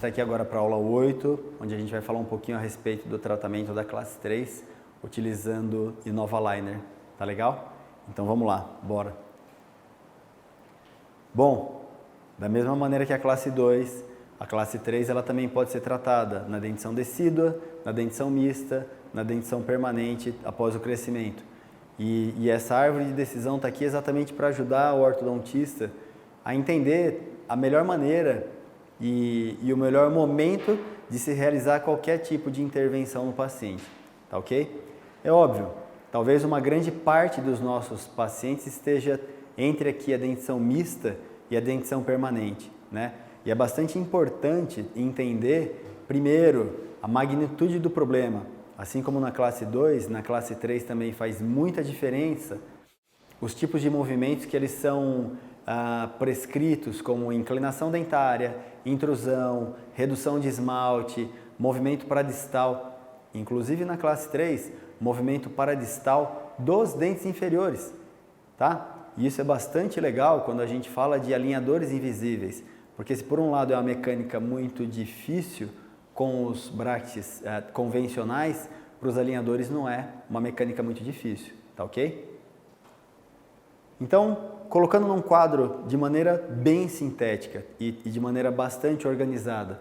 está aqui agora para a aula 8, onde a gente vai falar um pouquinho a respeito do tratamento da classe 3, utilizando Innovaliner. Tá legal? Então vamos lá, bora! Bom, da mesma maneira que a classe 2, a classe 3 ela também pode ser tratada na dentição decídua, na dentição mista, na dentição permanente após o crescimento. E essa árvore de decisão está aqui exatamente para ajudar o ortodontista a entender a melhor maneira e o melhor momento de se realizar qualquer tipo de intervenção no paciente, tá ok? É óbvio, talvez uma grande parte dos nossos pacientes esteja entre aqui a dentição mista e a dentição permanente, né? E é bastante importante entender, primeiro, a magnitude do problema. Assim como na classe 2, na classe 3 também faz muita diferença os tipos de movimentos que eles são prescritos, como inclinação dentária, intrusão, redução de esmalte, movimento paradistal. Inclusive na classe 3, movimento paradistal dos dentes inferiores, tá? E isso é bastante legal quando a gente fala de alinhadores invisíveis, porque se por um lado é uma mecânica muito difícil, com os brackets convencionais, para os alinhadores não é uma mecânica muito difícil, tá ok? Então, colocando num quadro de maneira bem sintética e de maneira bastante organizada,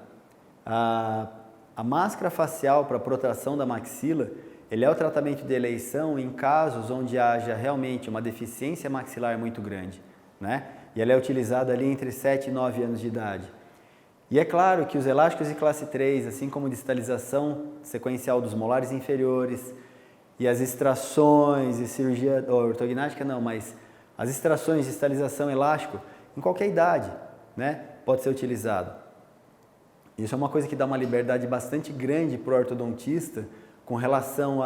a máscara facial para protração da maxila, ele é o tratamento de eleição em casos onde haja realmente uma deficiência maxilar muito grande, né? E ela é utilizada ali entre 7 e 9 anos de idade. E é claro que os elásticos de classe 3, assim como distalização sequencial dos molares inferiores e as extrações e cirurgia ortognática não, mas as extrações de distalização elástico, em qualquer idade, né, pode ser utilizado. Isso é uma coisa que dá uma liberdade bastante grande para o ortodontista com relação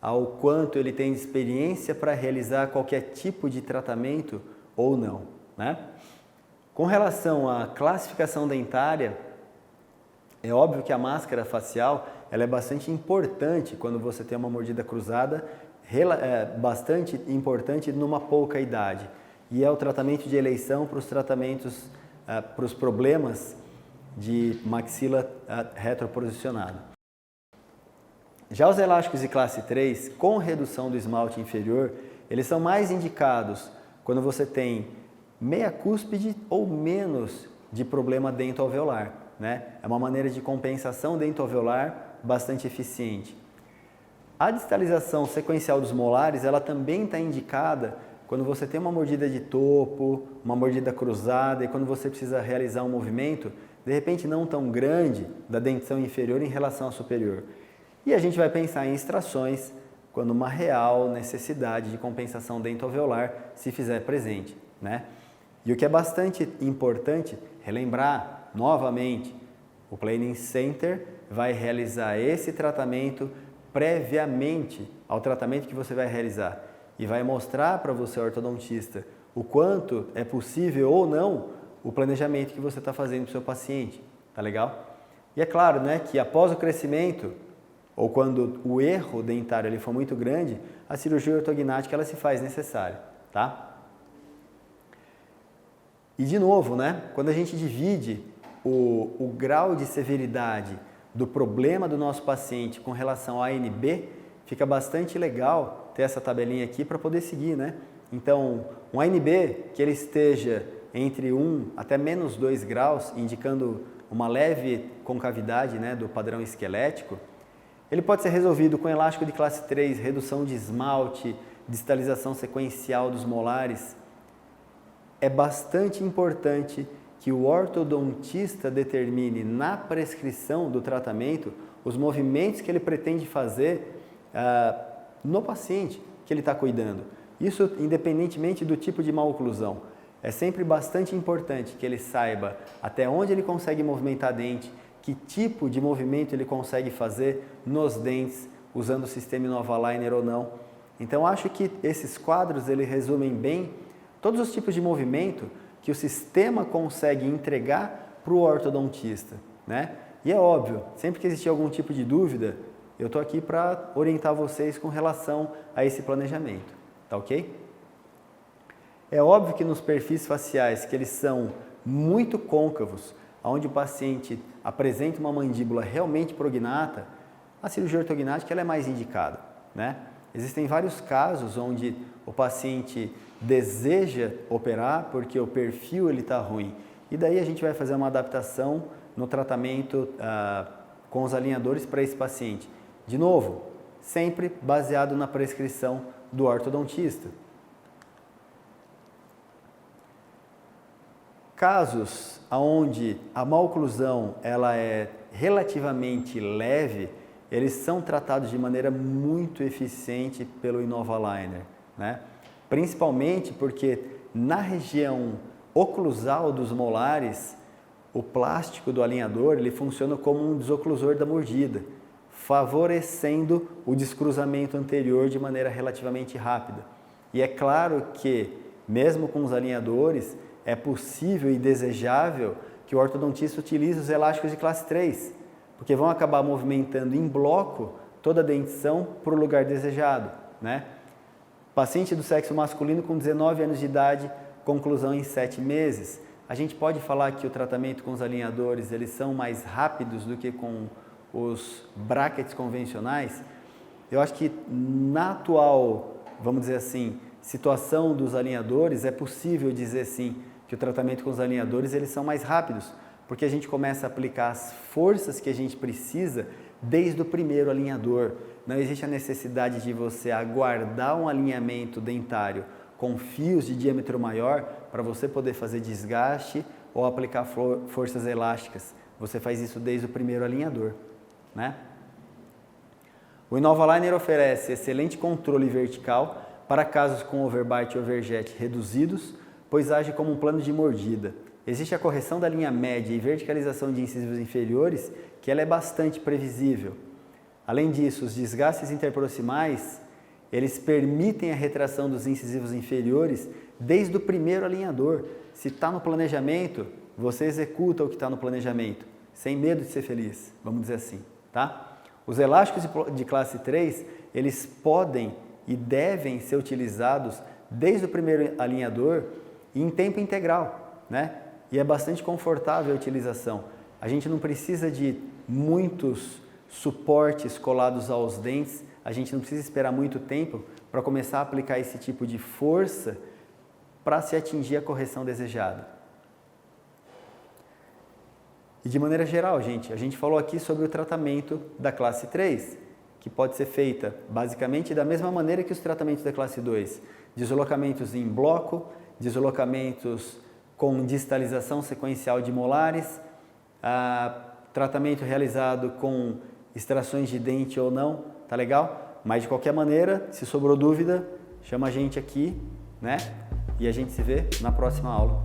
ao quanto ele tem de experiência para realizar qualquer tipo de tratamento ou não, né? Com relação à classificação dentária, é óbvio que a máscara facial ela é bastante importante quando você tem uma mordida cruzada, bastante importante numa pouca idade. E é o tratamento de eleição para os tratamentos, para os problemas de maxila retroposicionada. Já os elásticos de classe 3, com redução do esmalte inferior, eles são mais indicados quando você tem meia cúspide ou menos de problema dentoalveolar, né? É uma maneira de compensação dentoalveolar bastante eficiente. A distalização sequencial dos molares, ela também está indicada quando você tem uma mordida de topo, uma mordida cruzada e quando você precisa realizar um movimento, de repente não tão grande, da dentição inferior em relação à superior. E a gente vai pensar em extrações quando uma real necessidade de compensação dentoalveolar se fizer presente, né? E o que é bastante importante, relembrar novamente, o Planning Center vai realizar esse tratamento previamente ao tratamento que você vai realizar e vai mostrar para você, ortodontista, o quanto é possível ou não o planejamento que você está fazendo para o seu paciente, tá legal? E é claro, né, que após o crescimento, ou quando o erro dentário ele for muito grande, a cirurgia ortognática ela se faz necessária, tá? E de novo, né, quando a gente divide o grau de severidade do problema do nosso paciente com relação ao ANB, fica bastante legal ter essa tabelinha aqui para poder seguir, né? Então, um ANB que ele esteja entre 1 até menos 2 graus, indicando uma leve concavidade, né, do padrão esquelético, ele pode ser resolvido com elástico de classe 3, redução de esmalte, distalização sequencial dos molares. É bastante importante que o ortodontista determine na prescrição do tratamento os movimentos que ele pretende fazer no paciente que ele está cuidando. Isso independentemente do tipo de maloclusão. É sempre bastante importante que ele saiba até onde ele consegue movimentar a dente, que tipo de movimento ele consegue fazer nos dentes, usando o sistema Innovaliner ou não. Então, acho que esses quadros ele resumem bem todos os tipos de movimento que o sistema consegue entregar para o ortodontista, né? E é óbvio, sempre que existir algum tipo de dúvida, eu estou aqui para orientar vocês com relação a esse planejamento, tá ok? É óbvio que nos perfis faciais que eles são muito côncavos, onde o paciente apresenta uma mandíbula realmente prognata, a cirurgia ortognática ela é mais indicada, né? Existem vários casos onde o paciente deseja operar porque o perfil está ruim. E daí a gente vai fazer uma adaptação no tratamento com os alinhadores para esse paciente. De novo, sempre baseado na prescrição do ortodontista. Casos onde a maloclusão ela é relativamente leve, eles são tratados de maneira muito eficiente pelo Innovaliner, né? Principalmente porque na região oclusal dos molares, o plástico do alinhador ele funciona como um desoclusor da mordida, favorecendo o descruzamento anterior de maneira relativamente rápida. E é claro que, mesmo com os alinhadores, é possível e desejável que o ortodontista utilize os elásticos de classe 3, porque vão acabar movimentando em bloco toda a dentição para o lugar desejado, né? Paciente do sexo masculino com 19 anos de idade, conclusão em 7 meses. A gente pode falar que o tratamento com os alinhadores eles são mais rápidos do que com os brackets convencionais? Eu acho que na atual, vamos dizer assim, situação dos alinhadores, é possível dizer sim que o tratamento com os alinhadores eles são mais rápidos, porque a gente começa a aplicar as forças que a gente precisa desde o primeiro alinhador. Não existe a necessidade de você aguardar um alinhamento dentário com fios de diâmetro maior para você poder fazer desgaste ou aplicar forças elásticas. Você faz isso desde o primeiro alinhador, né? O Innovaliner oferece excelente controle vertical para casos com overbite e overjet reduzidos, pois age como um plano de mordida. Existe a correção da linha média e verticalização de incisivos inferiores, que ela é bastante previsível. Além disso, os desgastes interproximais, eles permitem a retração dos incisivos inferiores desde o primeiro alinhador. Se está no planejamento, você executa o que está no planejamento, sem medo de ser feliz, vamos dizer assim, tá? Os elásticos de classe 3, eles podem e devem ser utilizados desde o primeiro alinhador e em tempo integral, né? E é bastante confortável a utilização. A gente não precisa de muitos suportes colados aos dentes, a gente não precisa esperar muito tempo para começar a aplicar esse tipo de força para se atingir a correção desejada. E de maneira geral, gente, a gente falou aqui sobre o tratamento da classe 3, que pode ser feita basicamente da mesma maneira que os tratamentos da classe 2. Deslocamentos em bloco, deslocamentos com distalização sequencial de molares, tratamento realizado com extrações de dente ou não, tá legal? Mas de qualquer maneira, se sobrou dúvida, chama a gente aqui, né? E a gente se vê na próxima aula.